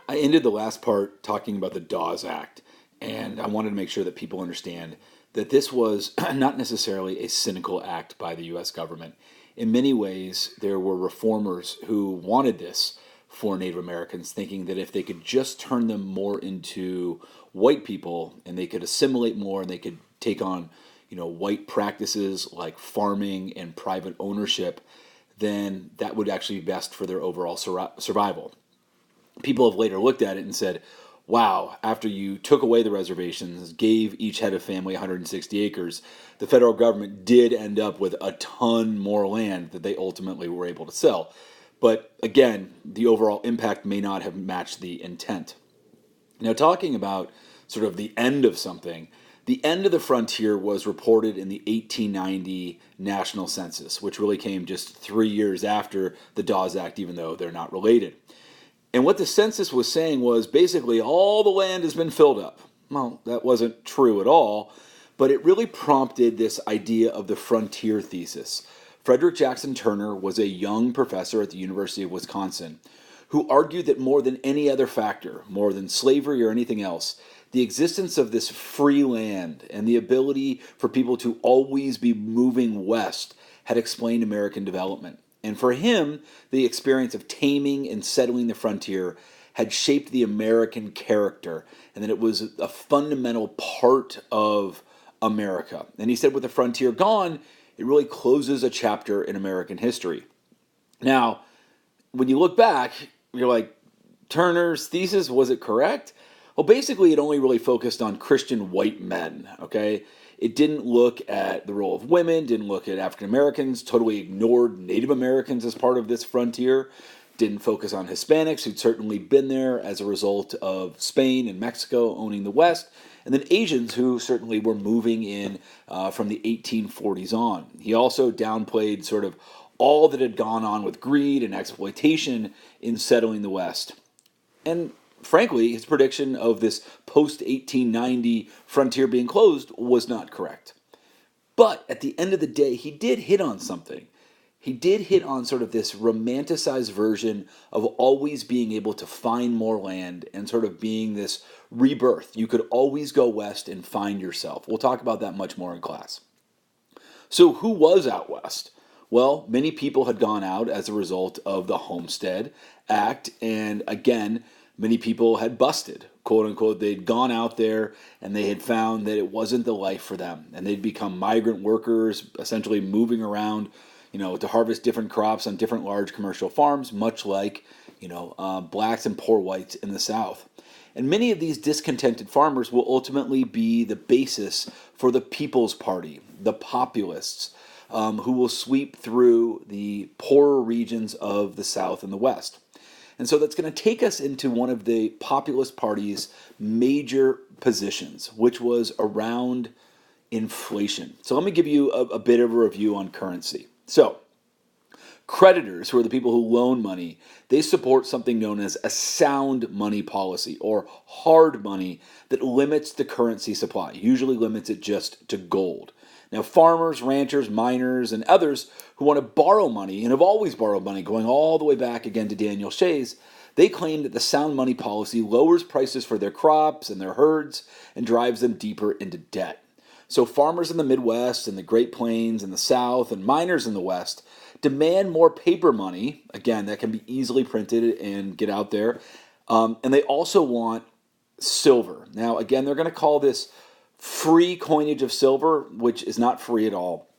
I ended the last part talking about the Dawes Act, and I wanted to make sure that people understand that this was not necessarily a cynical act by the U.S. government. In many ways, there were reformers who wanted this for Native Americans, thinking that if they could just turn them more into white people and they could assimilate more and they could take on, white practices like farming and private ownership, then that would actually be best for their overall survival. People have later looked at it and said, wow, after you took away the reservations, gave each head of family 160 acres, the federal government did end up with a ton more land that they ultimately were able to sell. But again, the overall impact may not have matched the intent. Now, talking about sort of the end of something, the end of the frontier was reported in the 1890 National Census, which really came just 3 years after the Dawes Act, even though they're not related. And what the census was saying was basically all the land has been filled up. Well, that wasn't true at all, but it really prompted this idea of the frontier thesis. Frederick Jackson Turner was a young professor at the University of Wisconsin who argued that more than any other factor, more than slavery or anything else, the existence of this free land and the ability for people to always be moving west had explained American development. And for him, the experience of taming and settling the frontier had shaped the American character, and that it was a fundamental part of America. And he said, with the frontier gone, it really closes a chapter in American history. Now, when you look back, you're like, Turner's thesis, was it correct? Well, basically, it only really focused on Christian white men, okay? It didn't look at the role of women, didn't look at African Americans, totally ignored Native Americans as part of this frontier, didn't focus on Hispanics, who'd certainly been there as a result of Spain and Mexico owning the West, and then Asians, who certainly were moving in from the 1840s on. He also downplayed sort of all that had gone on with greed and exploitation in settling the West. And frankly, his prediction of this post-1890 frontier being closed was not correct. But at the end of the day, he did hit on something. He did hit on sort of this romanticized version of always being able to find more land and sort of being this rebirth. You could always go west and find yourself. We'll talk about that much more in class. So who was out west? Well, many people had gone out as a result of the Homestead Act, and again, many people had busted, quote unquote. They'd gone out there and they had found that it wasn't the life for them, and they'd become migrant workers, essentially moving around, to harvest different crops on different large commercial farms, much like, blacks and poor whites in the South. And many of these discontented farmers will ultimately be the basis for the People's Party, the populists, who will sweep through the poorer regions of the South and the West. And so that's going to take us into one of the Populist Party's major positions, which was around inflation. So let me give you a bit of a review on currency. So creditors, who are the people who loan money, they support something known as a sound money policy, or hard money, that limits the currency supply, usually limits it just to gold. Now, farmers, ranchers, miners, and others who want to borrow money, and have always borrowed money, going all the way back again to Daniel Shays, they claim that the sound money policy lowers prices for their crops and their herds and drives them deeper into debt. So farmers in the Midwest and the Great Plains and the South and miners in the West demand more paper money, again, that can be easily printed and get out there, and they also want silver. Now, again, they're going to call this free coinage of silver, which is not free at all.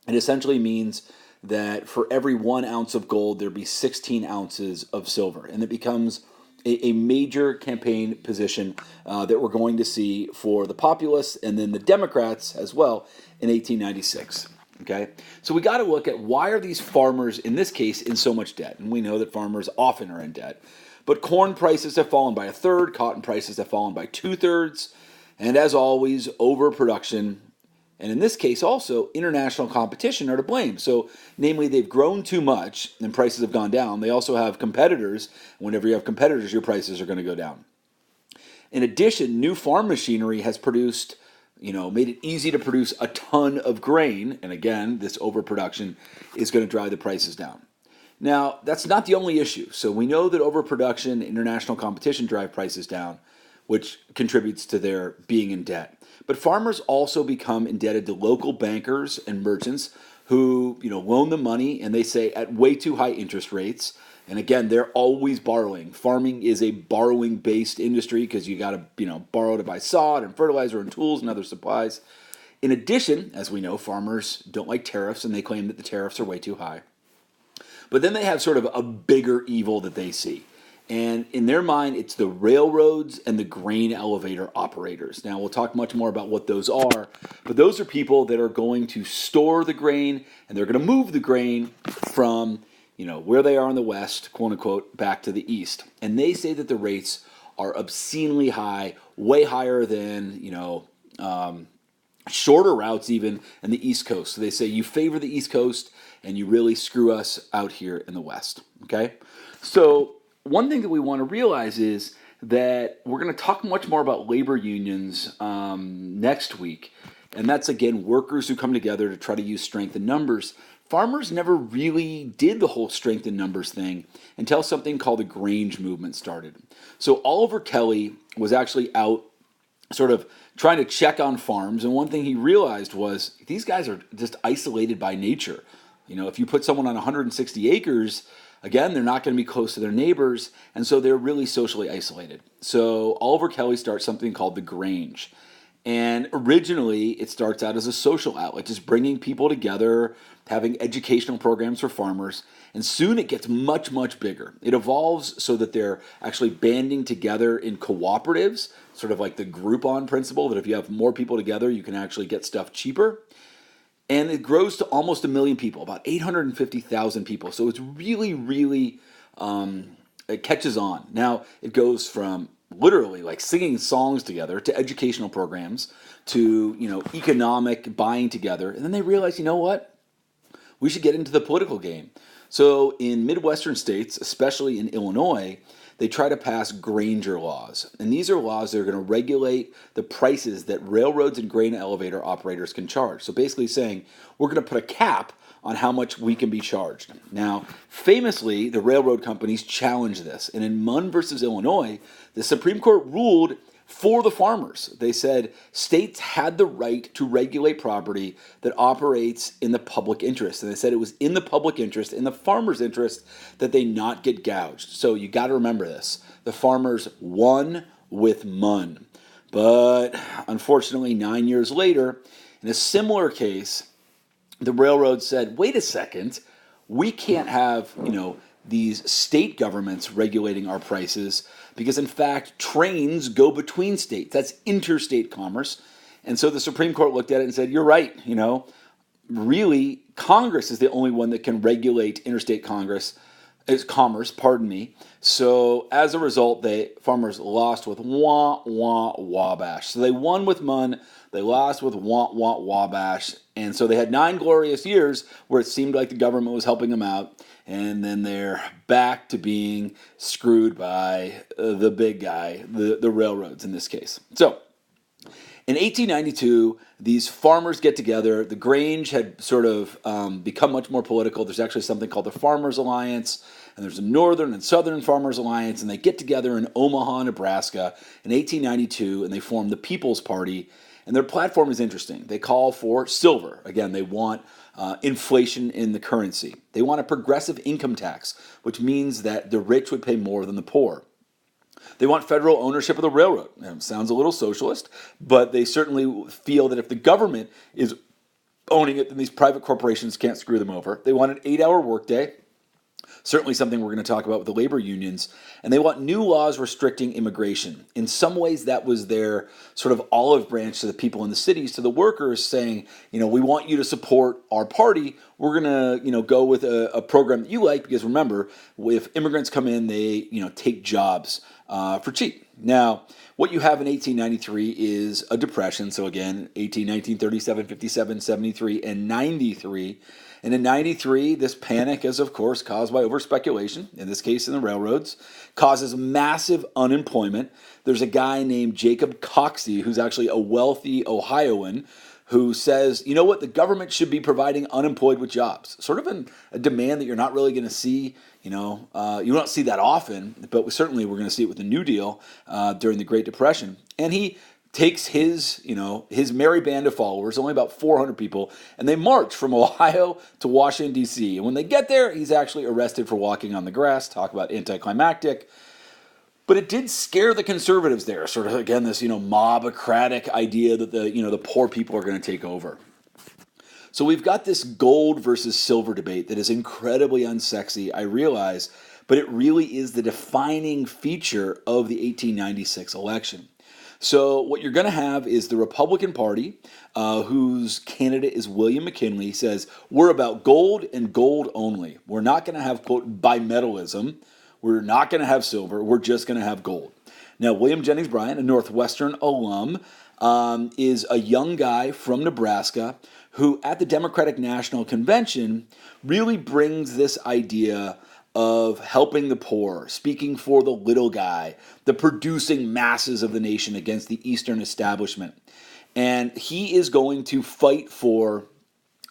It essentially means that for every 1 ounce of gold, there'd be 16 ounces of silver. And it becomes a major campaign position that we're going to see for the populists and then the Democrats as well in 1896. Okay, so we got to look at, why are these farmers, in this case, in so much debt? And we know that farmers often are in debt. But corn prices have fallen by a third, cotton prices have fallen by 2/3, and as always, overproduction, and in this case also, international competition are to blame. So, namely, they've grown too much and prices have gone down. They also have competitors. Whenever you have competitors, your prices are going to go down. In addition, new farm machinery has produced, made it easy to produce a ton of grain. And again, this overproduction is going to drive the prices down. Now, that's not the only issue. So we know that overproduction and international competition drive prices down, which contributes to their being in debt. But farmers also become indebted to local bankers and merchants who, loan them money, and they say at way too high interest rates. And again, they're always borrowing. Farming is a borrowing-based industry because you got to, borrow to buy sod and fertilizer and tools and other supplies. In addition, as we know, farmers don't like tariffs, and they claim that the tariffs are way too high. But then they have sort of a bigger evil that they see. And in their mind, it's the railroads and the grain elevator operators. Now, we'll talk much more about what those are, but those are people that are going to store the grain, and they're going to move the grain from, where they are in the West, quote unquote, back to the East. And they say that the rates are obscenely high, way higher than, shorter routes even in the East Coast. So they say you favor the East Coast and you really screw us out here in the West. Okay? So one thing that we want to realize is that we're going to talk much more about labor unions next week. And that's, again, workers who come together to try to use strength in numbers. Farmers never really did the whole strength in numbers thing until something called the Grange movement started. So Oliver Kelly was actually out sort of trying to check on farms, and one thing he realized was these guys are just isolated by nature. If you put someone on 160 acres, again, they're not going to be close to their neighbors, and so they're really socially isolated. So Oliver Kelly starts something called the Grange. And originally, it starts out as a social outlet, just bringing people together, having educational programs for farmers. And soon it gets much, much bigger. It evolves so that they're actually banding together in cooperatives, sort of like the Groupon principle, that if you have more people together, you can actually get stuff cheaper. And it grows to almost 1 million people, about 850,000 people. So it's really, really, it catches on. Now, it goes from literally like singing songs together to educational programs to, economic buying together. And then they realize, what? We should get into the political game. So in Midwestern states, especially in Illinois, they try to pass Granger laws. And these are laws that are going to regulate the prices that railroads and grain elevator operators can charge. So basically saying, we're going to put a cap on how much we can be charged. Now, famously, the railroad companies challenged this. And in Munn versus Illinois, the Supreme Court ruled for the farmers. They said states had the right to regulate property that operates in the public interest. And they said it was in the public interest, in the farmers' interest, that they not get gouged. So you got to remember this. The farmers won with Munn. But unfortunately, 9 years later, in a similar case, the railroad said, wait a second, we can't have, these state governments regulating our prices because, in fact, trains go between states. That's interstate commerce. And so the Supreme Court looked at it and said, you're right, really, Congress is the only one that can regulate interstate commerce. So as a result, farmers lost with Wabash. So they won with Munn, they lost with Wabash, and so they had 9 glorious years where it seemed like the government was helping them out, and then they're back to being screwed by the big guy, the railroads in this case. So in 1892, these farmers get together. The Grange had sort of become much more political. There's actually something called the Farmers Alliance, and there's a Northern and Southern Farmers Alliance, and they get together in Omaha, Nebraska in 1892, and they form the People's Party. And their platform is interesting. They call for silver. Again, they want inflation in the currency. They want a progressive income tax, which means that the rich would pay more than the poor. They want federal ownership of the railroad. It sounds a little socialist, but they certainly feel that if the government is owning it, then these private corporations can't screw them over. They want an 8-hour workday. Certainly something we're going to talk about with the labor unions. And they want new laws restricting immigration. In some ways, that was their sort of olive branch to the people in the cities, to the workers, saying, we want you to support our party. We're going to, go with a program that you like, because remember, if immigrants come in, they, take jobs for cheap. Now, what you have in 1893 is a depression. So again, 18, 19, 37, 57, 73, and 93. And in 93, this panic is, of course, caused by overspeculation, in this case in the railroads, causes massive unemployment. There's a guy named Jacob Coxey, who's actually a wealthy Ohioan, who says, you know what, the government should be providing unemployed with jobs. Sort of a demand that you're not really going to see. You don't see that often, but we're going to see it with the New Deal during the Great Depression. And he takes his merry band of followers, only about 400 people, and they march from Ohio to Washington, D.C. And when they get there, he's actually arrested for walking on the grass. Talk about anticlimactic. But it did scare the conservatives there. Sort of, again, this, mobocratic idea that the poor people are going to take over. So we've got this gold versus silver debate that is incredibly unsexy, I realize, but it really is the defining feature of the 1896 election. So what you're going to have is the Republican Party, whose candidate is William McKinley, says, we're about gold and gold only. We're not going to have, quote, bimetallism. We're not going to have silver. We're just going to have gold. Now, William Jennings Bryan, a Northwestern alum, is a young guy from Nebraska who, at the Democratic National Convention, really brings this idea of helping the poor, speaking for the little guy, the producing masses of the nation against the Eastern establishment. And he is going to fight for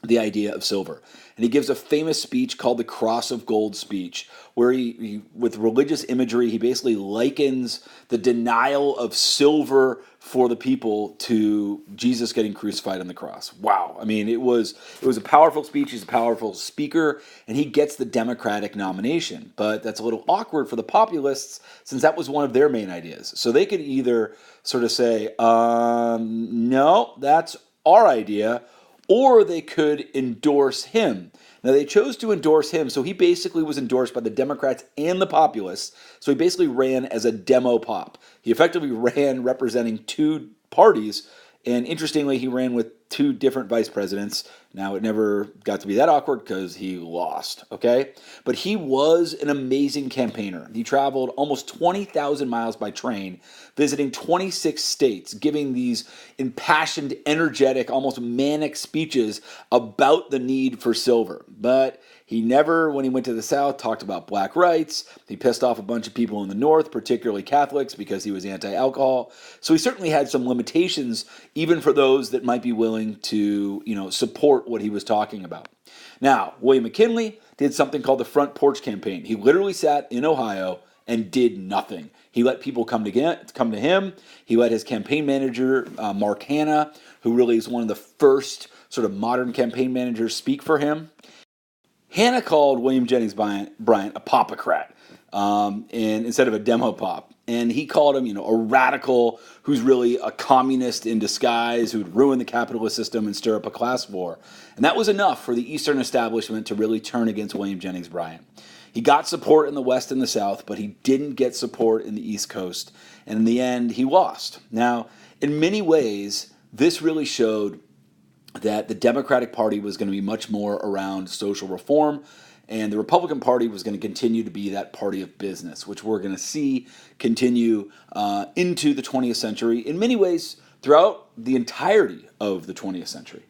the idea of silver. And he gives a famous speech called the Cross of Gold speech, where he with religious imagery, he basically likens the denial of silver for the people to Jesus getting crucified on the cross. Wow. I mean, it was a powerful speech. He's a powerful speaker, and he gets the Democratic nomination. But that's a little awkward for the populists, since that was one of their main ideas. So they could either sort of say, no, that's our idea, or they could endorse him. Now, they chose to endorse him, so he basically was endorsed by the Democrats and the populists. So he basically ran as a demo pop. He effectively ran representing two parties, and interestingly, he ran with two different vice presidents. Now, it never got to be that awkward because he lost, okay? But he was an amazing campaigner. He traveled almost 20,000 miles by train, visiting 26 states, giving these impassioned, energetic, almost manic speeches about the need for silver. But he never, when he went to the South, talked about black rights. He pissed off a bunch of people in the North, particularly Catholics, because he was anti-alcohol. So he certainly had some limitations, even for those that might be willing to, support what he was talking about. Now, William McKinley did something called the Front Porch Campaign. He literally sat in Ohio and did nothing. He let people come to him. He let his campaign manager, Mark Hanna, who really is one of the first sort of modern campaign managers, speak for him. Hanna called William Jennings Bryan a popocrat, and instead of a demo pop. And he called him, a radical who's really a communist in disguise, who'd ruin the capitalist system and stir up a class war. And that was enough for the Eastern establishment to really turn against William Jennings Bryan. He got support in the West and the South, but he didn't get support in the East Coast. And in the end, he lost. Now, in many ways, this really showed that the Democratic Party was going to be much more around social reform, and the Republican Party was going to continue to be that party of business, which we're going to see continue into the 20th century, in many ways throughout the entirety of the 20th century.